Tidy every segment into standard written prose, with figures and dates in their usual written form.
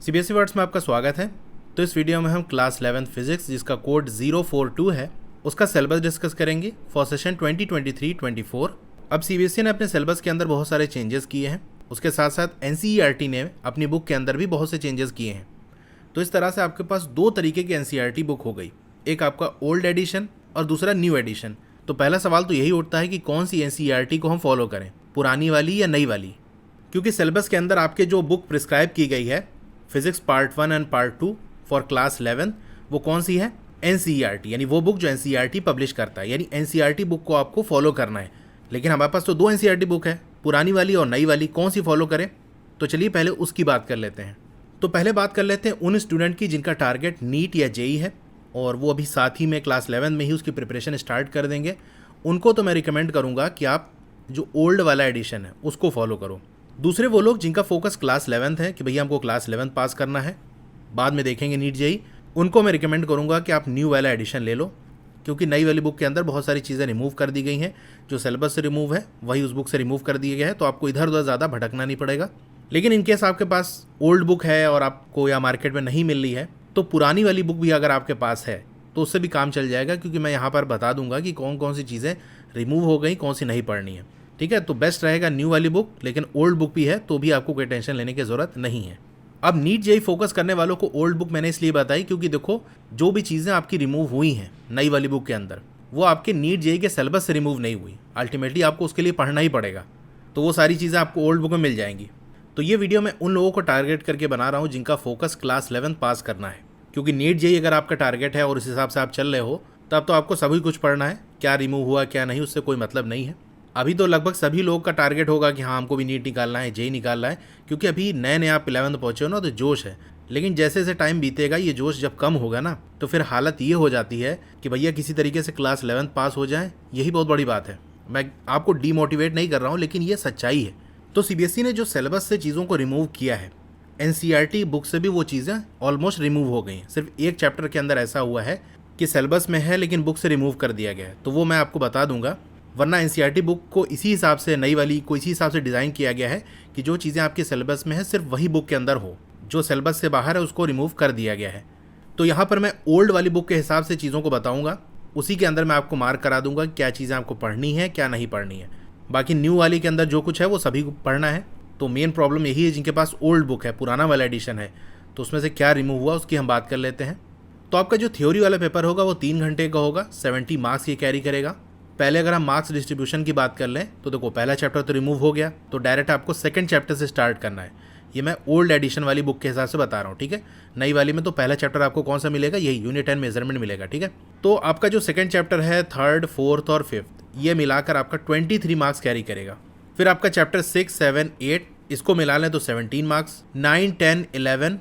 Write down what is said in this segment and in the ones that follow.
CBSE words में आपका स्वागत है। तो इस वीडियो में हम क्लास 11 फिजिक्स जिसका कोड 042 है उसका सिलेबस डिस्कस करेंगे फॉर सेशन 2023-24। अब सीबीएसई ने अपने सिलेबस के अंदर बहुत सारे चेंजेस किए हैं, उसके साथ साथ एनसीईआरटी ने अपनी बुक के अंदर भी बहुत से चेंजेस किए हैं। तो इस तरह से आपके पास दो तरीके की एनसीईआरटी बुक हो गई, एक आपका ओल्ड एडिशन और दूसरा न्यू एडिशन। तो पहला सवाल तो यही उठता है कि कौन सी एनसीईआरटी को हम फॉलो करें, पुरानी वाली या नई वाली, क्योंकि सिलेबस के अंदर आपके जो बुक प्रिस्क्राइब की गई है physics part 1 and part 2 for class 11 वो कौन सी है, एनसीईआरटी, यानी वो बुक जो एनसीईआरटी पब्लिश करता है, यानी एनसीईआरटी बुक को आपको फॉलो करना है। लेकिन हमारे पास तो दो एनसीईआरटी बुक है, पुरानी वाली और नई वाली, कौन सी फॉलो करें। तो चलिए पहले उसकी बात कर लेते हैं। तो पहले बात कर लेते हैं उन स्टूडेंट की जिनका टारगेट नीट या जेई है और वो अभी साथ ही में क्लास 11 में ही उसकी प्रिपरेशन स्टार्ट कर देंगे। उनको तो मैं रिकमेंड करूँगा कि आप जो ओल्ड वाला एडिशन है उसको फॉलो करो। दूसरे वो लोग जिनका फोकस क्लास 11 है कि भैया हमको क्लास 11 पास करना है, बाद में देखेंगे नीट जेई, उनको मैं रिकमेंड करूंगा कि आप न्यू वाला एडिशन ले लो, क्योंकि नई वाली बुक के अंदर बहुत सारी चीज़ें रिमूव कर दी गई हैं। जो सिलेबस से रिमूव है वही उस बुक से रिमूव कर दिया गया है, तो आपको इधर उधर ज़्यादा भटकना नहीं पड़ेगा। लेकिन इनकेस आपके पास ओल्ड बुक है और आपको या मार्केट में नहीं मिल रही है तो पुरानी वाली बुक भी अगर आपके पास है तो उससे भी काम चल जाएगा, क्योंकि मैं यहाँ पर बता दूंगा कि कौन कौन सी चीज़ें रिमूव हो गई, कौन सी नहीं पढ़नी है। ठीक है, तो बेस्ट रहेगा न्यू वाली बुक, लेकिन ओल्ड बुक भी है तो भी आपको कोई टेंशन लेने की ज़रूरत नहीं है। अब नीट जेई फोकस करने वालों को ओल्ड बुक मैंने इसलिए बताई क्योंकि देखो जो भी चीज़ें आपकी रिमूव हुई हैं नई वाली बुक के अंदर वो आपके नीट जेई के सिलेबस से रिमूव नहीं हुई, अल्टीमेटली आपको उसके लिए पढ़ना ही पड़ेगा, तो वो सारी चीज़ें आपको ओल्ड बुक में मिल जाएंगी। तो ये वीडियो मैं उन लोगों को टारगेट करके बना रहा हूँ जिनका फोकस क्लास 11 पास करना है, क्योंकि नीट जेई अगर आपका टारगेट है और उस हिसाब से आप चल रहे हो तब तो आपको सभी कुछ पढ़ना है, क्या रिमूव हुआ क्या नहीं उससे कोई मतलब नहीं है। अभी तो लगभग सभी लोग का टारगेट होगा कि हाँ हमको भी नीट निकालना है, जेई निकालना है, क्योंकि अभी नए नए आप 11th पहुँचे हो ना तो जोश है। लेकिन जैसे जैसे टाइम बीतेगा ये जोश जब कम होगा ना तो फिर हालत ये हो जाती है कि भैया किसी तरीके से क्लास 11 पास हो जाए, यही बहुत बड़ी बात है। मैं आपको डीमोटिवेट नहीं कर रहा हूँ, लेकिन ये सच्चाई है। तो सीबीएसई ने जो सिलेबस से चीज़ों को रिमूव किया है, एनसीईआरटी बुक से भी वो चीज़ें ऑलमोस्ट रिमूव हो गई हैं। सिर्फ एक चैप्टर के अंदर ऐसा हुआ है कि सिलेबस में है लेकिन बुक से रिमूव कर दिया गया है, तो वो मैं आपको बता दूंगा। वरना एनसीईआरटी बुक को इसी हिसाब से, नई वाली को इसी हिसाब से डिज़ाइन किया गया है कि जो चीज़ें आपके सिलेबस में है सिर्फ वही बुक के अंदर हो, जो सिलेबस से बाहर है उसको रिमूव कर दिया गया है। तो यहाँ पर मैं ओल्ड वाली बुक के हिसाब से चीज़ों को बताऊँगा, उसी के अंदर मैं आपको मार्क करा दूंगा क्या चीज़ें आपको पढ़नी है क्या नहीं पढ़नी है। बाकी न्यू वाली के अंदर जो कुछ है वो सभी को पढ़ना है। तो मेन प्रॉब्लम यही है जिनके पास ओल्ड बुक है, पुराना वाला एडिशन है, तो उसमें से क्या रिमूव हुआ उसकी हम बात कर लेते हैं। तो आपका जो थ्योरी वाला पेपर होगा वो 3 घंटे का होगा, 70 मार्क्स ये कैरी करेगा। पहले अगर हम मार्क्स डिस्ट्रीब्यूशन की बात कर लें तो देखो पहला चैप्टर तो रिमूव हो गया, तो डायरेक्ट आपको सेकंड चैप्टर से स्टार्ट करना है। ये मैं ओल्ड एडिशन वाली बुक के हिसाब से बता रहा हूँ, ठीक है। नई वाली में तो पहला चैप्टर आपको कौन सा मिलेगा, यही यूनिट 10 मेजरमेंट मिलेगा, ठीक है। तो आपका जो सेकंड चैप्टर है, थर्ड, फोर्थ और फिफ्थ, ये मिलाकर आपका 23 मार्क्स कैरी करेगा। फिर आपका चैप्टर 6, 7, 8 इसको मिला लें तो 17 मार्क्स, 9, 10, 11,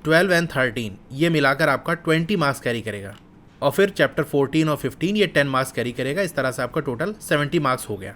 12 एंड 13 ये मिलाकर आपका 20 मार्क्स कैरी करेगा। और फिर चैप्टर 14 और 15 ये 10 मार्क्स कैरी करेगा। इस तरह से आपका टोटल 70 मार्क्स हो गया।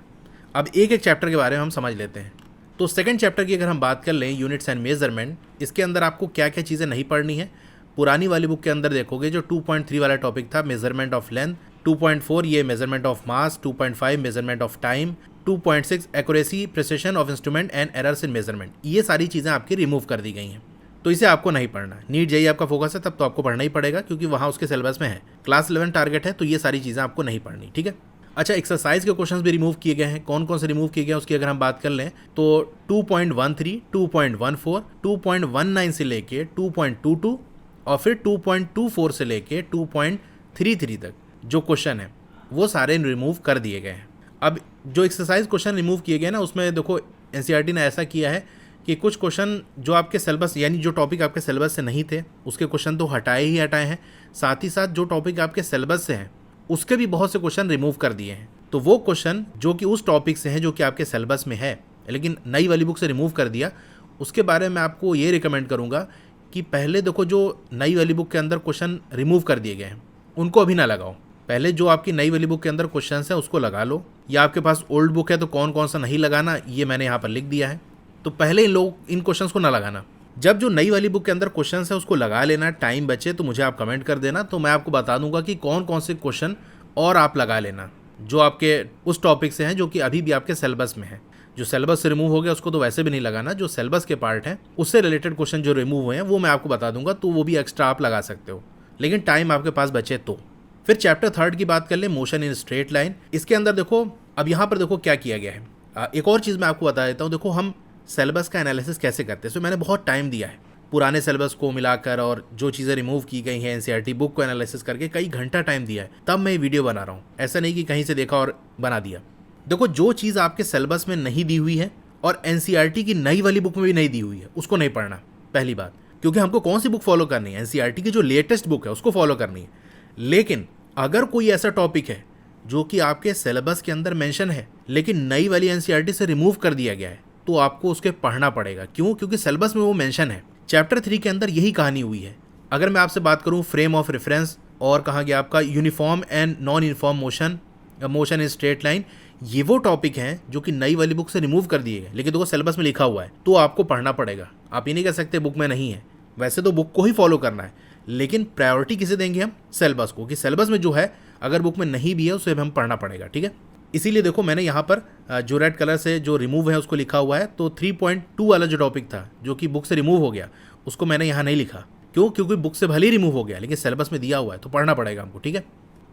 अब एक एक चैप्टर के बारे में हम समझ लेते हैं। तो सेकंड चैप्टर की अगर हम बात कर लें, यूनिट्स एंड मेजरमेंट, इसके अंदर आपको क्या क्या चीज़ें नहीं पढ़नी है। पुरानी वाली बुक के अंदर देखोगे जो 2.3 वाला टॉपिक था, मेजरमेंट ऑफ लेंथ, 2.4 ये measurement of mass, 2.5 measurement of time, 2.6 accuracy precision of instrument and errors in measurement, ये सारी चीज़ें आपकी रिमूव कर दी गई हैं। तो इसे आपको नहीं पढ़ना। नीट जेई आपका फोकस है तब तो आपको पढ़ना ही पड़ेगा, क्योंकि वहाँ उसके सिलेबस में है। क्लास 11 टारगेट है तो ये सारी चीज़ें आपको नहीं पढ़नी, ठीक है। अच्छा, एक्सरसाइज के क्वेश्चंस भी रिमूव किए गए हैं। कौन कौन से रिमूव किए गए हैं उसकी अगर हम बात कर लें तो 2.13, 2.14, 2.19 से लेके 2.22 और फिर 2.24 से लेके 2.33 तक जो क्वेश्चन है वो सारे रिमूव कर दिए गए हैं। अब जो एक्सरसाइज क्वेश्चन रिमूव किए गए ना उसमें देखो एनसीईआरटी ने ऐसा किया है कि कुछ क्वेश्चन जो आपके सिलेबस, यानी जो टॉपिक आपके सिलेबस से नहीं थे उसके क्वेश्चन तो हटाए ही हटाए हैं, साथ ही साथ जो टॉपिक आपके सिलेबस से हैं उसके भी बहुत से क्वेश्चन रिमूव कर दिए हैं। तो वो क्वेश्चन जो कि उस टॉपिक से हैं जो कि आपके सिलेबस में है लेकिन नई वाली बुक से रिमूव कर दिया, उसके बारे में आपको ये रिकमेंड करूँगा कि पहले देखो जो नई वाली बुक के अंदर क्वेश्चन रिमूव कर दिए गए हैं उनको अभी ना लगाओ। पहले जो आपकी नई वाली बुक के अंदर क्वेश्चन है उसको लगा लो, या आपके पास ओल्ड बुक है तो कौन कौन सा नहीं लगाना ये मैंने यहाँ पर लिख दिया है। तो पहले इन क्वेश्चंस को ना लगाना। जब जो नई वाली बुक के अंदर क्वेश्चन है उसको लगा लेना, टाइम बचे तो मुझे आप कमेंट कर देना, तो मैं आपको बता दूंगा कि कौन कौन से क्वेश्चन और आप लगा लेना जो आपके उस टॉपिक से हैं जो कि अभी भी आपके सिलेबस में है। जो सिलेबस से रिमूव हो गया उसको तो वैसे भी नहीं लगाना, जो सिलेबस के पार्ट हैं उससे रिलेटेड क्वेश्चन जो रिमूव हुए हैं वो मैं आपको बता दूंगा, तो वो भी एक्स्ट्रा आप लगा सकते हो, लेकिन टाइम आपके पास बचे तो। फिर चैप्टर 3 की बात कर ले, मोशन इन स्ट्रेट लाइन। इसके अंदर देखो, अब यहाँ पर देखो क्या किया गया है। एक और चीज़ मैं आपको बता देता हूँ। देखो हम सिलेबस का एनालिसिस कैसे करते हैं, सो मैंने बहुत टाइम दिया है पुराने सिलेबस को मिलाकर और जो चीज़ें रिमूव की गई हैं एनसीईआरटी बुक को एनालिसिस करके कई घंटा टाइम दिया है, तब मैं ये वीडियो बना रहा हूँ। ऐसा नहीं कि कहीं से देखा और बना दिया। देखो जो चीज़ आपके सिलेबस में नहीं दी हुई है और एनसीईआरटी की नई वाली बुक में भी नहीं दी हुई है उसको नहीं पढ़ना, पहली बात। क्योंकि हमको कौन सी बुक फॉलो करनी है, एनसीईआरटी की जो लेटेस्ट बुक है उसको फॉलो करनी है। लेकिन अगर कोई ऐसा टॉपिक है जो कि आपके सिलेबस के अंदर मेंशन है लेकिन नई वाली एनसीईआरटी से रिमूव कर दिया गया है, तो आपको उसके पढ़ना पड़ेगा। क्यों? क्योंकि सिलेबस में वो मेंशन है। चैप्टर 3 के अंदर यही कहानी हुई है। अगर मैं आपसे बात करूं फ्रेम ऑफ रेफरेंस, और कहा गया आपका uniform and non uniform motion, motion in straight line, ये वो टॉपिक हैं जो कि नई वाली बुक से रिमूव कर दिए गए, लेकिन देखो सिलेबस में लिखा हुआ है तो आपको पढ़ना पड़ेगा। आप ये नहीं कह सकते बुक में नहीं है। वैसे तो बुक को ही फॉलो करना है, लेकिन प्रायोरिटी किसे देंगे हम? सिलेबस को, कि सिलेबस में जो है अगर बुक में नहीं भी है उसे हम पढ़ना पड़ेगा। ठीक है, इसीलिए देखो मैंने यहाँ पर जो रेड कलर से जो रिमूव है उसको लिखा हुआ है। तो 3.2 वाला जो टॉपिक था जो कि बुक से रिमूव हो गया उसको मैंने यहाँ नहीं लिखा। क्यों? क्योंकि बुक से भले ही रिमूव हो गया लेकिन सिलेबस में दिया हुआ है तो पढ़ना पड़ेगा हमको। ठीक है,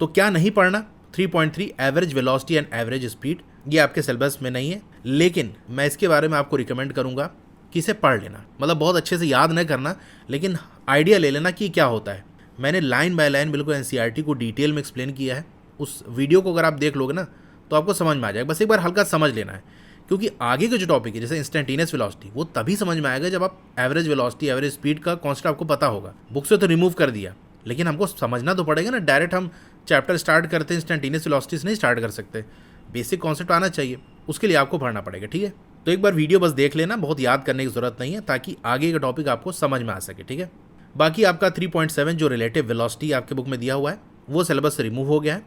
तो क्या नहीं पढ़ना? 3.3 average velocity and average speed, ये आपके सिलेबस में नहीं है, लेकिन मैं इसके बारे में आपको रिकमेंड करूँगा कि इसे पढ़ लेना। मतलब बहुत अच्छे से याद नहीं करना, लेकिन आइडिया ले लेना कि क्या होता है। मैंने लाइन बाय लाइन बिल्कुल एनसीईआरटी को डिटेल में एक्सप्लेन किया है। उस वीडियो को अगर आप देख लोगे ना तो आपको समझ में आ जाएगा। बस एक बार हल्का समझ लेना है, क्योंकि आगे के जो टॉपिक है जैसे इंस्टेंटेनियस वेलोसिटी, वो तभी समझ में आएगा जब आप एवरेज वेलोसिटी एवरेज स्पीड का कॉन्सेप्ट आपको पता होगा। बुक से तो रिमूव कर दिया, लेकिन हमको समझना तो पड़ेगा ना। डायरेक्ट हम चैप्टर स्टार्ट करते हैं इंस्टेंटेनियस वेलोसिटी से नहीं स्टार्ट कर सकते। बेसिक कॉन्सेप्ट आना चाहिए, उसके लिए आपको पढ़ना पड़ेगा। ठीक है, तो एक बार वीडियो बस देख लेना, बहुत याद करने की जरूरत नहीं है, ताकि आगे का टॉपिक आपको समझ में आ सके। ठीक है, बाकी आपका 3.7 जो रिलेटिव वेलोसिटी आपके बुक में दिया हुआ है वो सिलेबस से रिमूव हो गया है,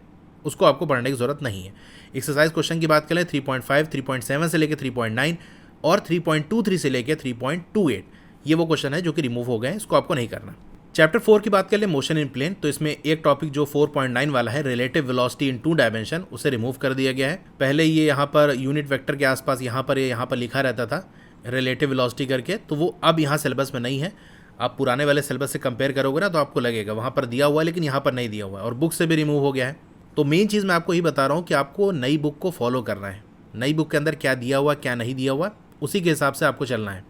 उसको आपको पढ़ने की जरूरत नहीं है। एक्सरसाइज क्वेश्चन की बात करें 3.5, 3.7 से लेकर 3.9 और 3.23 से लेकर 3.28, ये वो क्वेश्चन है जो कि रिमूव हो गए हैं, इसको आपको नहीं करना। चैप्टर 4 की बात कर ले, मोशन इन प्लेन, तो इसमें एक टॉपिक जो 4.9 वाला है रिलेटिव वेलोसिटी इन 2 डायमेंशन, उसे रिमूव कर दिया गया है। पहले ये यहाँ पर यूनिट वेक्टर के आसपास यहाँ पर लिखा रहता था रिलेटिव वेलोसिटी करके, तो वो अब यहाँ सिलेबस में नहीं है। आप पुराने वाले सिलेबस से कंपेयर करोगे ना तो आपको लगेगा वहाँ पर दिया हुआ है लेकिन यहाँ पर नहीं दिया हुआ है, और बुक से भी रिमूव हो गया है। तो मेन चीज़ मैं आपको ही बता रहा हूँ कि आपको नई बुक को फॉलो करना है। नई बुक के अंदर क्या दिया हुआ क्या नहीं दिया हुआ उसी के हिसाब से आपको चलना है।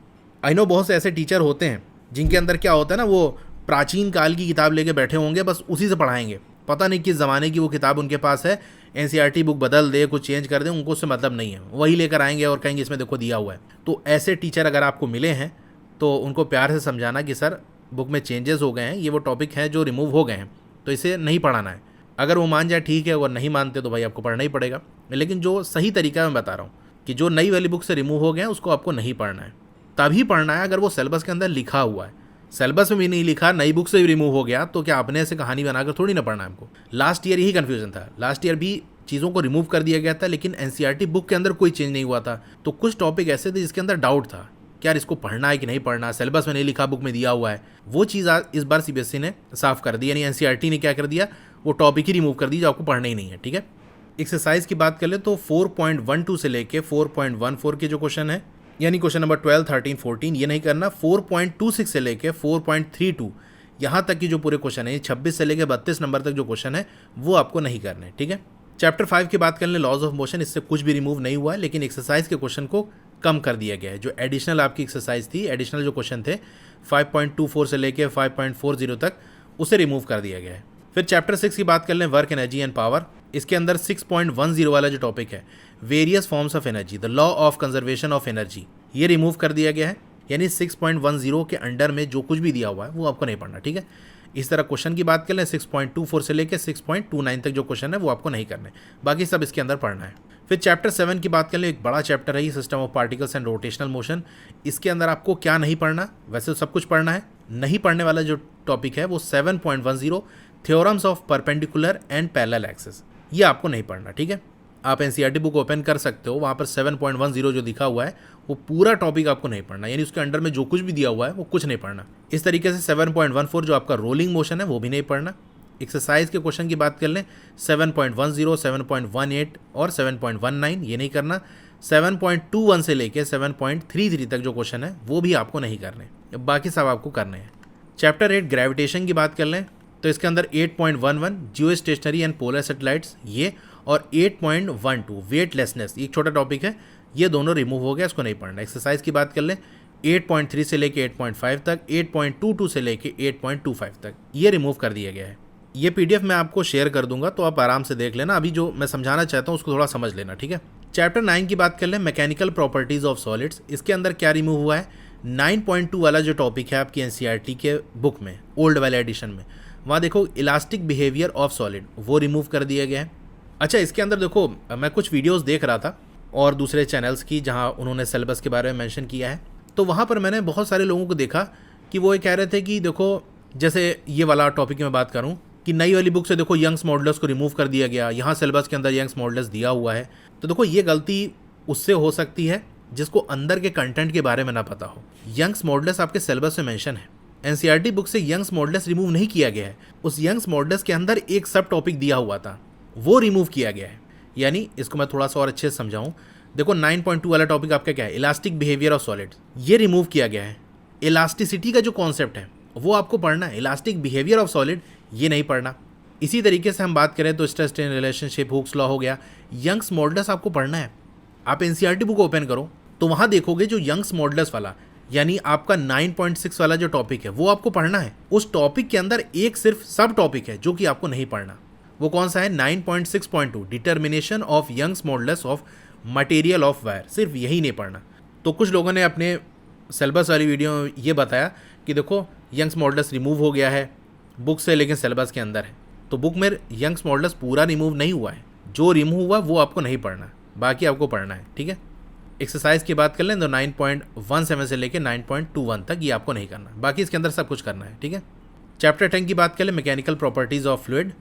आई नो बहुत से ऐसे टीचर होते हैं जिनके अंदर क्या होता है ना, वो प्राचीन काल की किताब लेके बैठे होंगे, बस उसी से पढ़ाएंगे। पता नहीं किस ज़माने की वो किताब उनके पास है, एनसीईआरटी बुक बदल दे, कुछ चेंज कर दे, उनको उससे मतलब नहीं है, वही लेकर आएंगे और कहेंगे इसमें देखो दिया हुआ है। तो ऐसे टीचर अगर आपको मिले हैं तो उनको प्यार से समझाना कि सर बुक में चेंजेस हो गए हैं, ये वो टॉपिक हैं जो रिमूव हो गए हैं, तो इसे नहीं पढ़ाना है। अगर वो मान जाए ठीक है, अगर नहीं मानते तो भाई आपको पढ़ना ही पड़ेगा। लेकिन जो सही तरीका मैं बता रहा हूँ कि जो नई वाली बुक से रिमूव हो गए हैं उसको आपको नहीं पढ़ना है। तभी पढ़ना है अगर वो सिलेबस के अंदर लिखा हुआ है। सिलेबस में भी नहीं लिखा, नई बुक से भी रिमूव हो गया, तो क्या अपने से कहानी बनाकर थोड़ी ना पढ़ना है हमको। लास्ट ईयर यही कन्फ्यूजन था, लास्ट ईयर भी चीज़ों को रिमूव कर दिया गया था लेकिन एनसीईआरटी बुक के अंदर कोई चेंज नहीं हुआ था। तो कुछ टॉपिक ऐसे थे जिसके अंदर डाउट था कि यार इसको पढ़ना है कि नहीं पढ़ना, सिलेबस में नहीं लिखा बुक में दिया हुआ है। वो चीज़ इस बार सीबीएसई ने साफ कर दी, यानी एनसीईआरटी ने क्या कर दिया, वो टॉपिक ही रिमूव कर दी जो आपको पढ़ना ही नहीं है। ठीक है, एक्सरसाइज की बात कर ले तो 4.12 से लेके 4.14 के जो क्वेश्चन है, यानी क्वेश्चन नंबर 12, 13, 14 ये नहीं करना। 4.26 से लेके 4.32 यहाँ तक की जो पूरे क्वेश्चन है, 26 से लेके 32 नंबर तक जो क्वेश्चन है वो आपको नहीं करने। ठीक है, चैप्टर 5 की बात कर लें, लॉज ऑफ मोशन, इससे कुछ भी रिमूव नहीं हुआ है, लेकिन एक्सरसाइज के क्वेश्चन को कम कर दिया गया है। जो एडिशनल आपकी एक्सरसाइज थी, एडिशनल जो क्वेश्चन थे 5.24 से लेके 5.40 तक, उसे रिमूव कर दिया गया है। फिर चैप्टर 6 की बात कर लें, वर्क एनर्जी एंड पावर, इसके अंदर 6.10 वाला जो टॉपिक है various forms of energy, the law of conservation of energy, ये रिमूव कर दिया गया है। यानी 6.10 के अंडर में जो कुछ भी दिया हुआ है वो आपको नहीं पढ़ना। ठीक है, इस तरह क्वेश्चन की बात कर लें 6.24 से लेकर 6.29 तक जो क्वेश्चन है वो आपको नहीं करने, बाकी सब इसके अंदर पढ़ना है। फिर चैप्टर 7 की बात कर लें, एक बड़ा चैप्टर है ये, system of particles and rotational motion. इसके अंदर आपको क्या नहीं पढ़ना, वैसे तो सब कुछ पढ़ना है। नहीं पढ़ने वाला जो टॉपिक है वो 7.10 theorems of perpendicular and parallel axis, ये आपको नहीं पढ़ना। ठीक है, आप एनसीईआरटी बुक ओपन कर सकते हो, वहाँ पर 7.10 जो लिखा हुआ है वो पूरा टॉपिक आपको नहीं पढ़ना, यानी उसके अंडर में जो कुछ भी दिया हुआ है वो कुछ नहीं पढ़ना। इस तरीके से 7.14 जो आपका रोलिंग मोशन है वो भी नहीं पढ़ना। एक्सरसाइज के क्वेश्चन की बात कर लें, 7.10, 7.18 और 7.19 ये नहीं करना। 7.21 से लेके 7.33 तक जो क्वेश्चन है वो भी आपको नहीं करने, बाकी सब आपको करने हैं। चैप्टर 8 ग्रेविटेशन की बात कर लें तो इसके अंदर 8.11 जियो स्टेशनरी एंड पोलर सैटेलाइट्स ये, और 8.12 वेटलेसनेस, एक छोटा टॉपिक है, ये दोनों रिमूव हो गया, इसको नहीं पढ़ना। एक्सरसाइज की बात कर लें 8.3 से लेके 8.5 तक, 8.22 से लेके 8.25 तक ये रिमूव कर दिया गया है। ये पीडीएफ मैं आपको शेयर कर दूंगा तो आप आराम से देख लेना, अभी जो मैं समझाना चाहता हूँ उसको थोड़ा समझ लेना, ठीक है। चैप्टर 9 की बात कर लें मैकेनिकल प्रॉपर्टीज ऑफ सॉलिड्स, इसके अंदर क्या रिमूव हुआ है, 9.2 वाला जो टॉपिक है आपकी एनसीईआरटी के बुक में, ओल्ड वाले एडिशन में, वहाँ देखो इलास्टिक बिहेवियर ऑफ सॉलिड, वो रिमूव कर दिया गया है। अच्छा, इसके अंदर देखो मैं कुछ वीडियोस देख रहा था और दूसरे चैनल्स की जहाँ उन्होंने सिलेबस के बारे में मेंशन किया है, तो वहाँ पर मैंने बहुत सारे लोगों को देखा कि वो ये कह रहे थे कि देखो जैसे ये वाला टॉपिक की मैं बात करूँ कि नई वाली बुक से देखो यंग्स मॉडुलस को रिमूव कर दिया गया, यहाँ सिलेबस के अंदर यंग्स मॉडुलस दिया हुआ है। तो देखो ये गलती उससे हो सकती है जिसको अंदर के कंटेंट के बारे में ना पता हो। यंग्स मॉडुलस आपके सिलेबस में मेंशन है, एनसीईआरटी बुक से यंग्स मॉडुलस रिमूव नहीं किया गया है, उस यंग्स मॉडुलस के अंदर एक सब टॉपिक दिया हुआ था वो रिमूव किया गया है। यानी इसको मैं थोड़ा सा और अच्छे से समझाऊं, देखो 9.2 वाला टॉपिक आपका क्या है, इलास्टिक बिहेवियर ऑफ सॉलिड्स, ये रिमूव किया गया है। इलास्टिसिटी का जो कॉन्सेप्ट है वो आपको पढ़ना है, इलास्टिक बिहेवियर ऑफ सॉलिड ये नहीं पढ़ना। इसी तरीके से हम बात करें तो stress strain relationship, Hooke's law हो गया, यंग्स मॉडुलस आपको पढ़ना है। आप एनसीईआरटी बुक ओपन करो तो वहाँ देखोगे जो यंग्स मॉडुलस वाला, यानी आपका 9.6 वाला जो टॉपिक है वो आपको पढ़ना है। उस टॉपिक के अंदर एक सिर्फ सब टॉपिक है जो कि आपको नहीं पढ़ना, वो कौन सा है, 9.6.2 determination of Young's modulus of material of wire, सिर्फ यही नहीं पढ़ना। तो कुछ लोगों ने अपने सिलेबस वाली वीडियो में ये बताया कि देखो यंग्स मॉडुलस रिमूव हो गया है बुक से, लेकिन सिलेबस के अंदर है। तो बुक में यंग्स मॉडुलस पूरा रिमूव नहीं हुआ है, जो रिमूव हुआ वो आपको नहीं पढ़ना, बाकी आपको पढ़ना है, ठीक है। एक्सरसाइज की बात कर लें तो 9.17 से लेकर 9.21 तक ये आपको नहीं करना, बाकी इसके अंदर सब कुछ करना है, ठीक है। चैप्टर 10 की बात कर लें मैकेनिकल प्रॉपर्टीज ऑफ फ्लूइड,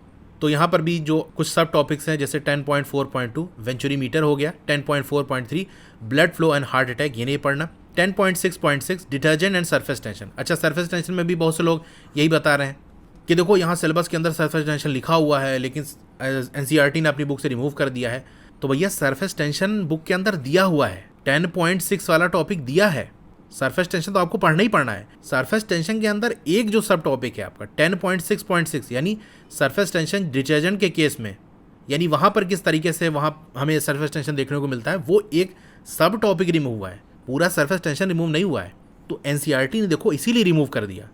तो यहाँ पर भी जो कुछ सब टॉपिक्स हैं जैसे 10.4.2 वेंचुरी मीटर हो गया, 10.4.3 blood flow and heart attack, ये नहीं पढ़ना। 10.6.6 डिटर्जेंट एंड सरफेस टेंशन। अच्छा, सरफेस टेंशन में भी बहुत से लोग यही बता रहे हैं कि देखो यहाँ सिलेबस के अंदर सरफेस टेंशन लिखा हुआ है लेकिन एनसीईआरटी ने अपनी बुक से रिमूव कर दिया है। तो भैया सरफेस टेंशन बुक के अंदर दिया हुआ है, 10.6 वाला टॉपिक दिया है, सरफेस टेंशन तो आपको पढ़ना ही पढ़ना है। सरफेस टेंशन के अंदर एक जो सब टॉपिक है आपका 10.6.6 यानी सरफेस टेंशन डिटर्जेंट के केस में, यानी वहाँ पर किस तरीके से वहाँ हमें सरफेस टेंशन देखने को मिलता है, वो एक सब टॉपिक रिमूव हुआ है, पूरा सरफेस टेंशन रिमूव नहीं हुआ है। तो एनसीईआरटी ने देखो इसीलिए रिमूव कर दिया,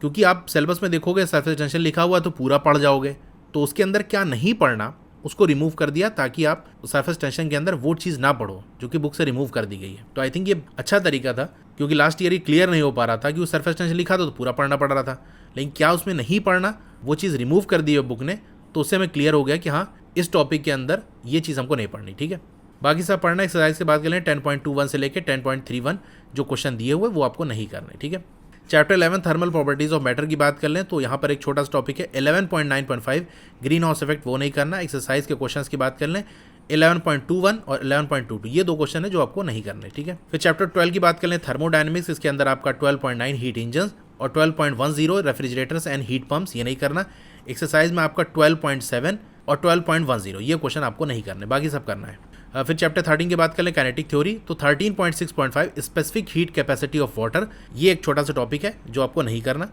क्योंकि आप सिलेबस में देखोगे सरफेस टेंशन लिखा हुआ तो पूरा पढ़ जाओगे, तो उसके अंदर क्या नहीं पढ़ना उसको रिमूव कर दिया ताकि आप सरफेस टेंशन के अंदर वो चीज़ ना पढ़ो जो कि बुक से रिमूव कर दी गई है। तो आई थिंक ये अच्छा तरीका था, क्योंकि लास्ट ईयर ही क्लियर नहीं हो पा रहा था कि वो सरफेस टेंशन लिखा था तो पूरा पढ़ना पड़ रहा था, लेकिन क्या उसमें नहीं पढ़ना वो चीज़ रिमूव कर दी है बुक ने, तो उससे हमें क्लियर हो गया कि हाँ इस टॉपिक के अंदर ये चीज़ हमको नहीं पढ़नी, ठीक है। बाकी सब पढ़ना। एक्सरसाइज की बात कर लें 10.21 से लेकर 10.31 जो क्वेश्चन दिए हुए वो आपको नहीं करने, ठीक है। Chapter 11 thermal properties of matter की बात कर लें तो यहाँ पर एक छोटा सा टॉपिक है 11.9.5 ग्रीन हाउस इफेक्ट, वो नहीं करना। एक्सरसाइज के क्वेश्चंस की बात कर लें 11.21 और 11.22 ये दो क्वेश्चन है जो आपको नहीं करने, ठीक है। फिर चैप्टर 12 की बात कर लें थर्मोडायनेमिक्स, इसके अंदर आपका 12.9 हीट इंजन और 12.10 रेफ्रिजरेटर्स एंड हीट पंप्स, ये नहीं करना। एक्सरसाइज में आपका 12.7 और 12.10 ये क्वेश्चन आपको नहीं करने, बाकी सब करना है। फिर चैप्टर 13 की बात कर लें काइनेटिक थ्योरी, तो 13.6.5 specific heat capacity of water, ये एक छोटा सा टॉपिक है जो आपको नहीं करना।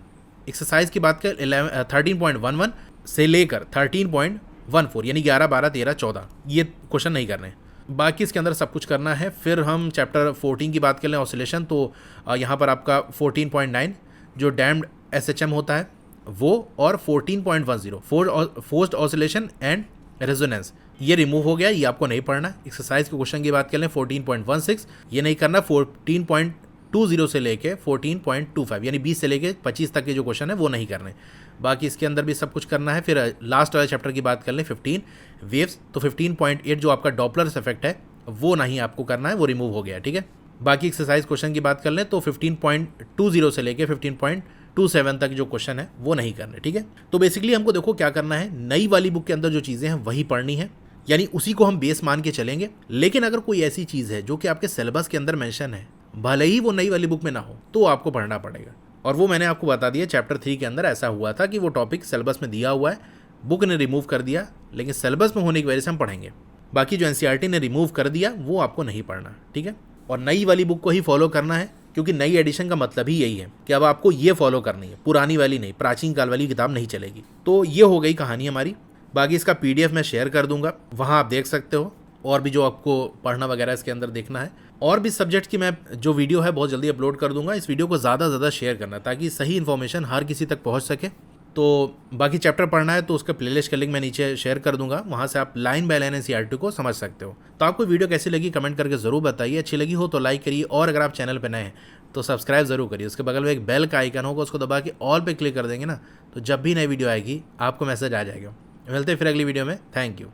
एक्सरसाइज की बात कर 13.11 से लेकर 13.14 यानी 11, 12, 13, 14 ये क्वेश्चन नहीं करने, बाकी इसके अंदर सब कुछ करना है। फिर हम चैप्टर 14 की बात कर लें ऑसिलेशन, तो यहाँ पर आपका 14.9 जो डैम्ड SHM होता है वो, और 14.10 फोर्स्ड ऑसिलेशन एंड रेजोनेंस ये रिमूव हो गया, ये आपको नहीं पढ़ना। एक्सरसाइज के क्वेश्चन की बात कर लें 14.16 ये नहीं करना। 14.20 से लेके 14.25 यानी 20 से लेके 25 तक के जो क्वेश्चन है वो नहीं करने, बाकी इसके अंदर भी सब कुछ करना है। फिर लास्ट वाले चैप्टर की बात कर लें 15 वेव्स, तो 15.8 जो आपका डॉपलर इफेक्ट है वो नहीं आपको करना है, वो रिमूव हो गया, ठीक है। बाकी एक्सरसाइज क्वेश्चन की बात कर लें तो 15.20 से लेके 15.27 तक जो क्वेश्चन है वो नहीं करने, ठीक है। तो बेसिकली हमको देखो क्या करना है, नई वाली बुक के अंदर जो चीज़ें हैं वही पढ़नी है, यानी उसी को हम बेस मान के चलेंगे। लेकिन अगर कोई ऐसी चीज़ है जो कि आपके सिलेबस के अंदर मेंशन है, भले ही वो नई वाली बुक में ना हो, तो आपको पढ़ना पड़ेगा। और वो मैंने आपको बता दिया चैप्टर 3 के अंदर ऐसा हुआ था कि वो टॉपिक सिलेबस में दिया हुआ है, बुक ने रिमूव कर दिया, लेकिन सिलेबस में होने की वजह से हम पढ़ेंगे। बाकी जो एनसीईआरटी ने रिमूव कर दिया वो आपको नहीं पढ़ना, ठीक है। और नई वाली बुक को ही फॉलो करना है, क्योंकि नई एडिशन का मतलब ही यही है कि अब आपको ये फॉलो करनी है, पुरानी वाली नहीं, प्राचीन काल वाली किताब नहीं चलेगी। तो ये हो गई कहानी हमारी। बाकी इसका PDF मैं शेयर कर दूंगा, वहाँ आप देख सकते हो। और भी जो आपको पढ़ना वगैरह इसके अंदर देखना है, और भी सब्जेक्ट की मैं जो वीडियो है बहुत जल्दी अपलोड कर दूंगा। इस वीडियो को ज़्यादा से ज़्यादा शेयर करना ताकि सही इन्फॉर्मेशन हर किसी तक पहुँच सके। तो बाकी चैप्टर पढ़ना है तो उसका प्लेलिस्ट का लिंक मैं नीचे शेयर कर दूंगा, वहाँ से आप लाइन बाय लाइन एनसीईआरटी को समझ सकते हो। तो आपको वीडियो कैसी लगी कमेंट करके ज़रूर बताइए। अच्छी लगी हो तो लाइक करिए, और अगर आप चैनल पर नए हैं तो सब्सक्राइब ज़रूर करिए। उसके बगल में एक बेल का आइकन होगा, उसको दबा के ऑल पे क्लिक कर देंगे ना, तो जब भी नई वीडियो आएगी आपको मैसेज आ जाएगा। मिलते हैं फिर अगली वीडियो में। Thank you.